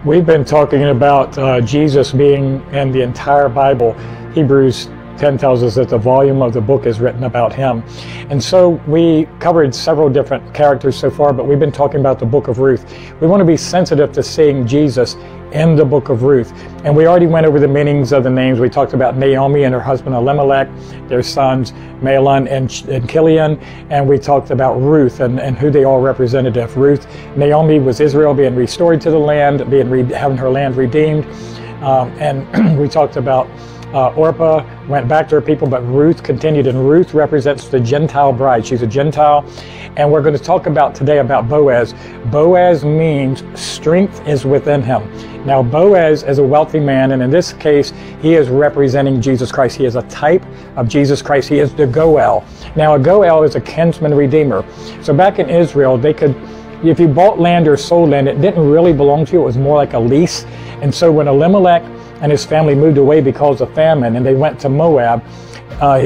We've been talking about Jesus being in the entire Bible. Hebrews 10 tells us that the volume of the book is written about him. And so we covered several different characters so far, but we've been talking about the book of Ruth. We want to be sensitive to seeing Jesus in the book of Ruth. And we already went over the meanings of the names. We talked about Naomi and her husband Elimelech, their sons Mahlon and Chilion, and we talked about Ruth and who they all represented. Ruth, Naomi was Israel being restored to the land, having her land redeemed. And we talked about Orpah went back to her people, but Ruth continued, and Ruth represents the Gentile bride. She's a Gentile, and we're going to talk about today about Boaz. Boaz means strength is within him. Now, Boaz is a wealthy man, and in this case, he is representing Jesus Christ. He is a type of Jesus Christ. He is the Goel. Now, a Goel is a kinsman redeemer. So back in Israel, they could, if you bought land or sold land, it didn't really belong to you. It was more like a lease. And so when Elimelech and his family moved away because of famine, and they went to Moab,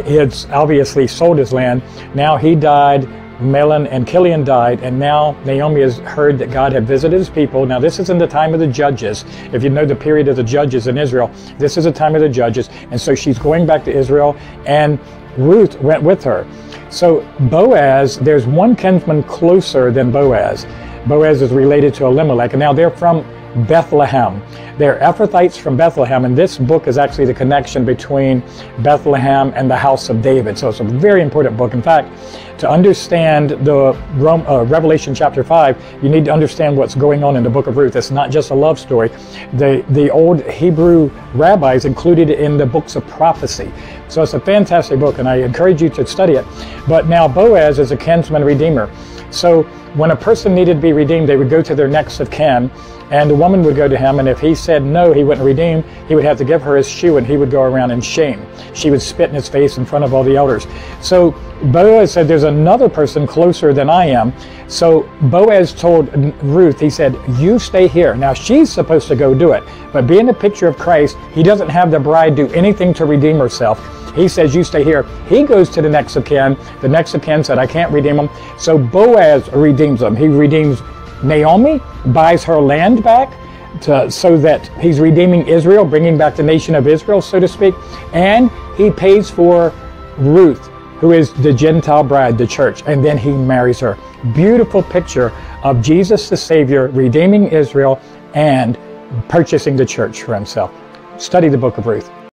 he had obviously sold his land. Now he died, Mahlon and Chilion died, and now Naomi has heard that God had visited his people. Now this is in the time of the judges. If you know the period of the judges in Israel, this is the time of the judges. And so she's going back to Israel, and Ruth went with her. So Boaz, there's one kinsman closer than Boaz. Boaz is related to Elimelech, and now they're from Bethlehem. They're Ephrathites from Bethlehem, and this book is actually the connection between Bethlehem and the house of David. So it's a very important book. In fact, to understand the Revelation chapter 5, you need to understand what's going on in the book of Ruth. It's not just a love story. The old Hebrew rabbis included it in the books of prophecy. So it's a fantastic book, and I encourage you to study it. But now Boaz is a kinsman redeemer. So when a person needed to be redeemed, they would go to their next of kin, and the woman would go to him, and if he said no, he wouldn't redeem, he would have to give her his shoe, and he would go around in shame. She would spit in his face in front of all the elders. So Boaz said, there's another person closer than I am. So Boaz told Ruth, he said, you stay here. Now she's supposed to go do it, but being a picture of Christ, he doesn't have the bride do anything to redeem herself. He says, you stay here. He goes to the next of kin. The next of kin said, I can't redeem him. So Boaz redeems him. He redeems Naomi, buys her land back so that he's redeeming Israel, bringing back the nation of Israel, so to speak. And he pays for Ruth, who is the Gentile bride, the church, and then he marries her. Beautiful picture of Jesus the Savior redeeming Israel and purchasing the church for himself. Study the book of Ruth.